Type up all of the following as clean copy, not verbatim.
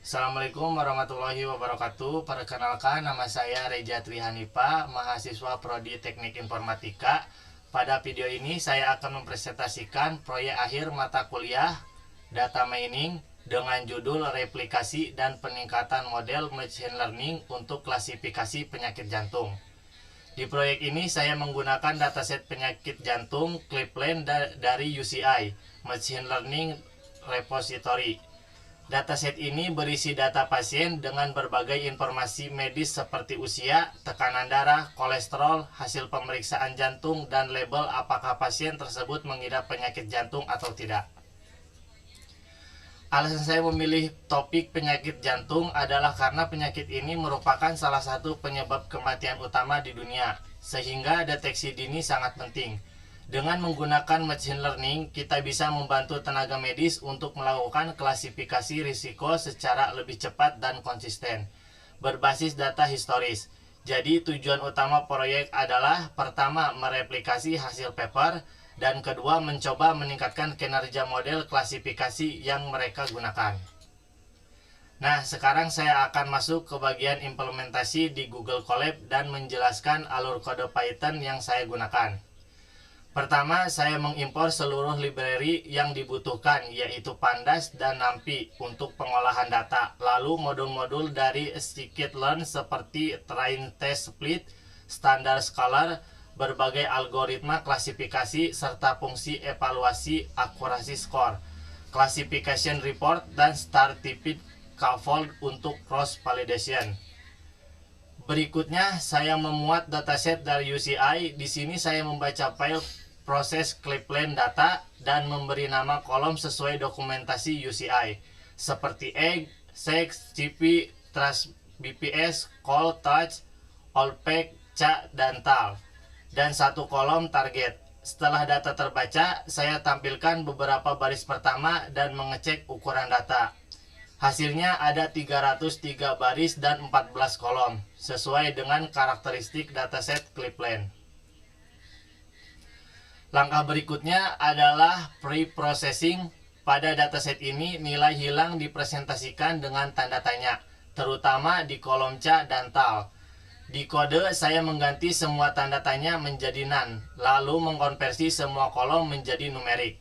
Assalamualaikum warahmatullahi wabarakatuh. Perkenalkan, nama saya Reja Trihanipa, mahasiswa Prodi Teknik Informatika. Pada video ini saya akan mempresentasikan proyek akhir mata kuliah Data Mining dengan judul Replikasi dan Peningkatan Model Machine Learning untuk Klasifikasi Penyakit Jantung. Di proyek ini saya menggunakan dataset penyakit jantung Cleveland dari UCI Machine Learning Repository. Dataset ini berisi data pasien dengan berbagai informasi medis seperti usia, tekanan darah, kolesterol, hasil pemeriksaan jantung, dan label apakah pasien tersebut mengidap penyakit jantung atau tidak. Alasan saya memilih topik penyakit jantung adalah karena penyakit ini merupakan salah satu penyebab kematian utama di dunia, sehingga deteksi dini sangat penting. Dengan menggunakan machine learning, kita bisa membantu tenaga medis untuk melakukan klasifikasi risiko secara lebih cepat dan konsisten, berbasis data historis. Jadi tujuan utama proyek adalah pertama, mereplikasi hasil paper, dan kedua, mencoba meningkatkan kinerja model klasifikasi yang mereka gunakan. Nah, sekarang saya akan masuk ke bagian implementasi di Google Colab dan menjelaskan alur kode Python yang saya gunakan. Pertama, saya mengimpor seluruh library yang dibutuhkan, yaitu Pandas dan NumPy untuk pengolahan data. Lalu modul-modul dari scikit-learn seperti train, test, split, standar scalar, berbagai algoritma klasifikasi, serta fungsi evaluasi akurasi skor, classification report, dan star-typed scaffold untuk cross-validation. Berikutnya, saya memuat dataset dari UCI. Di sini saya membaca file proses Cleveland data dan memberi nama kolom sesuai dokumentasi UCI, seperti egg, sex, CP, trust, BPS, call, touch, allpack, ca, dan tal, dan satu kolom target. Setelah data terbaca, saya tampilkan beberapa baris pertama dan mengecek ukuran data. Hasilnya ada 303 baris dan 14 kolom, sesuai dengan karakteristik dataset Cleveland. Langkah berikutnya adalah pre-processing. Pada dataset ini, nilai hilang dipresentasikan dengan tanda tanya, terutama di kolom ca dan tal. Di kode, saya mengganti semua tanda tanya menjadi none, lalu mengkonversi semua kolom menjadi numerik.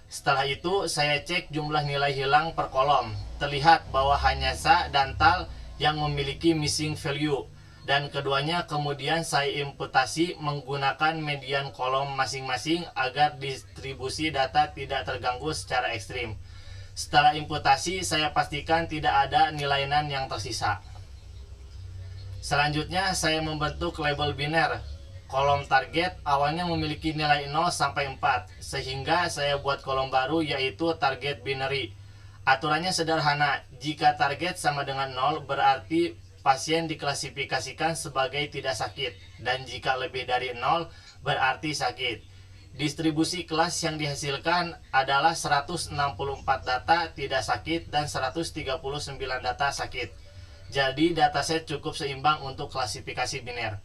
Setelah itu, saya cek jumlah nilai hilang per kolom. Terlihat bahwa hanya sa dan tal yang memiliki missing value, dan keduanya kemudian saya imputasi menggunakan median kolom masing-masing agar distribusi data tidak terganggu secara ekstrim. Setelah imputasi, saya pastikan tidak ada nilai none yang tersisa. Selanjutnya, saya membentuk label biner. Kolom target awalnya memiliki nilai 0 sampai 4, sehingga saya buat kolom baru yaitu target binary. Aturannya sederhana, jika target sama dengan 0 berarti pasien diklasifikasikan sebagai tidak sakit, dan jika lebih dari 0 berarti sakit. Distribusi kelas yang dihasilkan adalah 164 data tidak sakit dan 139 data sakit. Jadi dataset cukup seimbang untuk klasifikasi biner.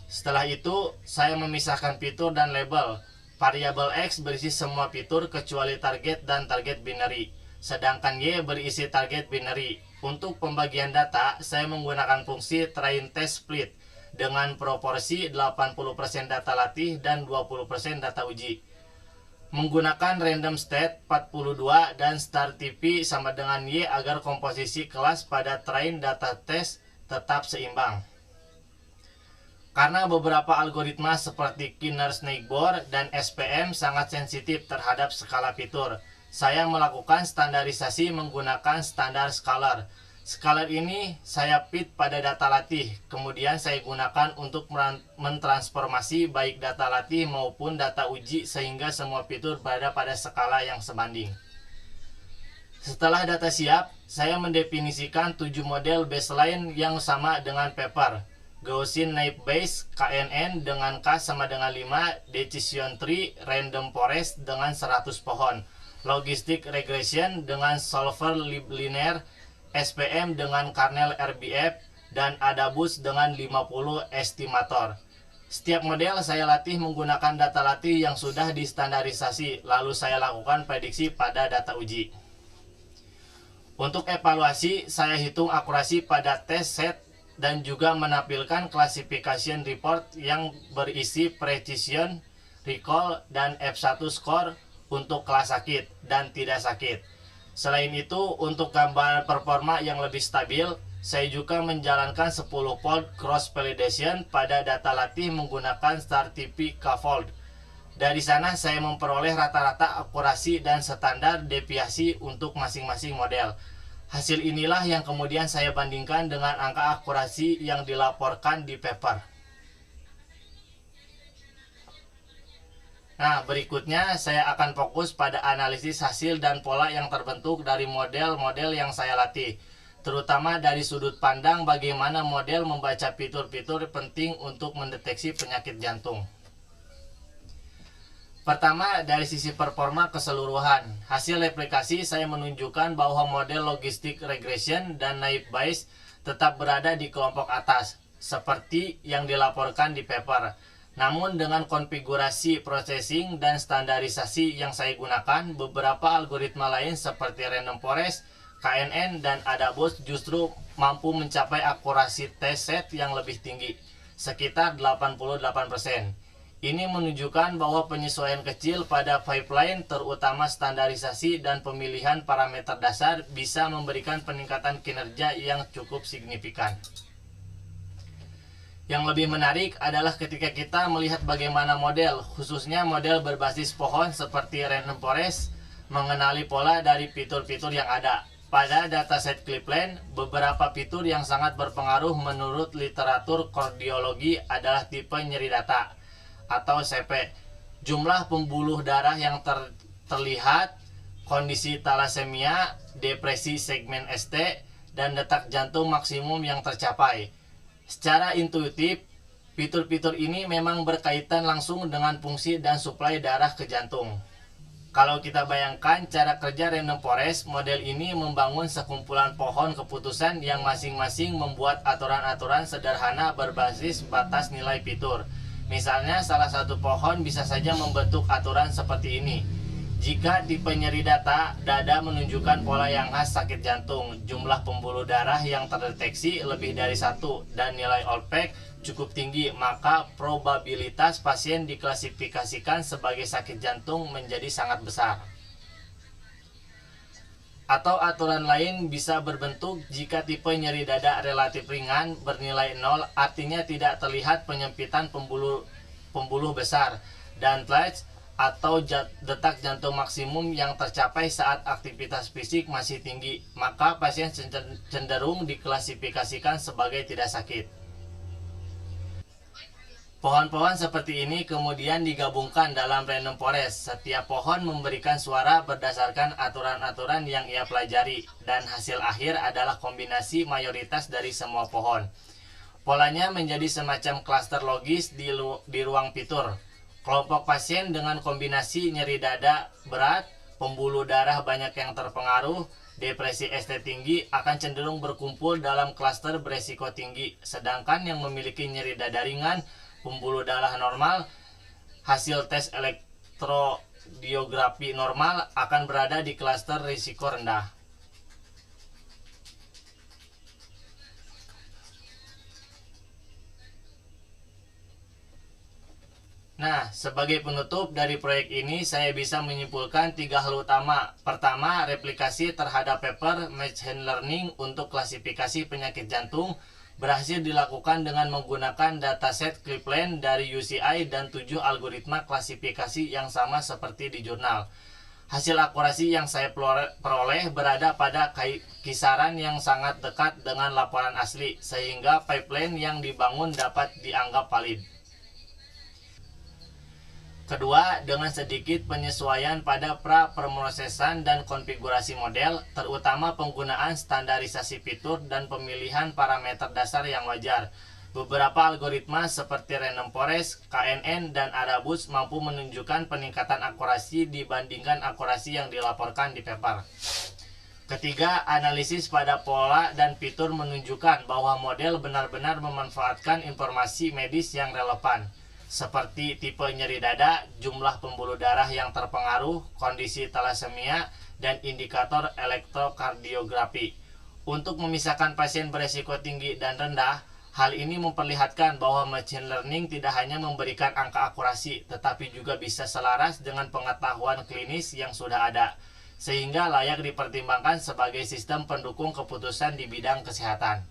Setelah itu, saya memisahkan fitur dan label. Variabel X berisi semua fitur kecuali target dan target binary, sedangkan Y berisi target binary. Untuk pembagian data, saya menggunakan fungsi train, test, split dengan proporsi 80% data latih dan 20% data uji. Menggunakan random state 42 dan star TP sama dengan Y agar komposisi kelas pada train data test tetap seimbang. Karena beberapa algoritma seperti Kinner Snakebore dan SPM sangat sensitif terhadap skala fitur, saya melakukan standarisasi menggunakan standar scalar. Scalar ini saya fit pada data latih, kemudian saya gunakan untuk mentransformasi baik data latih maupun data uji sehingga semua fitur berada pada skala yang sebanding. Setelah data siap, saya mendefinisikan 7 model baseline yang sama dengan paper. Gaussian Naive Bayes KNN dengan K sama dengan 5, Decision Tree Random Forest dengan 100 pohon, Logistic Regression dengan Solver Linear, SPM dengan Kernel RBF, dan Adabus dengan 50 estimator. Setiap model saya latih menggunakan data latih yang sudah distandarisasi, lalu saya lakukan prediksi pada data uji. Untuk evaluasi, saya hitung akurasi pada tes set dan juga menampilkan classification report yang berisi precision, recall, dan F1 score untuk kelas sakit dan tidak sakit. Selain itu, untuk gambaran performa yang lebih stabil, saya juga menjalankan 10 fold cross validation pada data latih menggunakan StarTP K-fold. Dari sana saya memperoleh rata-rata akurasi dan standar deviasi untuk masing-masing model. Hasil inilah yang kemudian saya bandingkan dengan angka akurasi yang dilaporkan di paper. Nah, berikutnya saya akan fokus pada analisis hasil dan pola yang terbentuk dari model-model yang saya latih, terutama dari sudut pandang bagaimana model membaca fitur-fitur penting untuk mendeteksi penyakit jantung. Pertama, dari sisi performa keseluruhan, hasil replikasi saya menunjukkan bahwa model logistic regression dan naive Bayes tetap berada di kelompok atas, seperti yang dilaporkan di paper. Namun dengan konfigurasi processing dan standarisasi yang saya gunakan, beberapa algoritma lain seperti random forest, KNN, dan AdaBoost justru mampu mencapai akurasi test set yang lebih tinggi, sekitar 88%. Ini menunjukkan bahwa penyesuaian kecil pada pipeline, terutama standarisasi dan pemilihan parameter dasar, bisa memberikan peningkatan kinerja yang cukup signifikan. Yang lebih menarik adalah ketika kita melihat bagaimana model, khususnya model berbasis pohon seperti random forest, mengenali pola dari fitur-fitur yang ada. Pada dataset Cleveland, beberapa fitur yang sangat berpengaruh menurut literatur kardiologi adalah tipe nyeri data atau CP, jumlah pembuluh darah yang terlihat, kondisi talasemia, depresi segmen ST, dan detak jantung maksimum yang tercapai. Secara intuitif, fitur-fitur ini memang berkaitan langsung dengan fungsi dan suplai darah ke jantung. Kalau kita bayangkan cara kerja random forest, model ini membangun sekumpulan pohon keputusan yang masing-masing membuat aturan-aturan sederhana berbasis batas nilai fitur. Misalnya, salah satu pohon bisa saja membentuk aturan seperti ini. Jika tipe nyeri dada menunjukkan pola yang khas sakit jantung, jumlah pembuluh darah yang terdeteksi lebih dari 1, dan nilai OLPEC cukup tinggi, maka probabilitas pasien diklasifikasikan sebagai sakit jantung menjadi sangat besar. Atau aturan lain bisa berbentuk jika tipe nyeri dada relatif ringan bernilai 0, artinya tidak terlihat penyempitan pembuluh besar, dan TLAC atau detak jantung maksimum yang tercapai saat aktivitas fisik masih tinggi, maka pasien cenderung diklasifikasikan sebagai tidak sakit. Pohon-pohon seperti ini kemudian digabungkan dalam random forest. Setiap pohon memberikan suara berdasarkan aturan-aturan yang ia pelajari, dan hasil akhir adalah kombinasi mayoritas dari semua pohon. Polanya menjadi semacam klaster logis di ruang fitur. Kelompok pasien dengan kombinasi nyeri dada berat, pembuluh darah banyak yang terpengaruh, depresi ST tinggi akan cenderung berkumpul dalam klaster beresiko tinggi, sedangkan yang memiliki nyeri dada ringan, pembuluh darah normal, hasil tes elektrodiografi normal akan berada di klaster risiko rendah. Nah, sebagai penutup dari proyek ini, saya bisa menyimpulkan 3 hal utama. Pertama, replikasi terhadap paper machine learning untuk klasifikasi penyakit jantung berhasil dilakukan dengan menggunakan dataset Cleveland dari UCI dan 7 algoritma klasifikasi yang sama seperti di jurnal. Hasil akurasi yang saya peroleh berada pada kisaran yang sangat dekat dengan laporan asli, sehingga pipeline yang dibangun dapat dianggap valid. Kedua, dengan sedikit penyesuaian pada pra-pemrosesan dan konfigurasi model, terutama penggunaan standarisasi fitur dan pemilihan parameter dasar yang wajar, beberapa algoritma seperti random forest, KNN, dan AdaBoost mampu menunjukkan peningkatan akurasi dibandingkan akurasi yang dilaporkan di paper. Ketiga, analisis pada pola dan fitur menunjukkan bahwa model benar-benar memanfaatkan informasi medis yang relevan. seperti tipe nyeri dada, jumlah pembuluh darah yang terpengaruh, kondisi thalassemia, dan indikator elektrokardiografi. Untuk memisahkan pasien beresiko tinggi dan rendah, hal ini memperlihatkan bahwa machine learning tidak hanya memberikan angka akurasi, tetapi juga bisa selaras dengan pengetahuan klinis yang sudah ada, sehingga layak dipertimbangkan sebagai sistem pendukung keputusan di bidang kesehatan.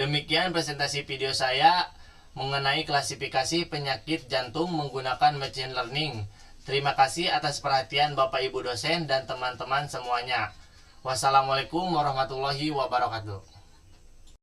Demikian presentasi video saya mengenai klasifikasi penyakit jantung menggunakan machine learning. Terima kasih atas perhatian Bapak Ibu dosen dan teman-teman semuanya. Wassalamualaikum warahmatullahi wabarakatuh.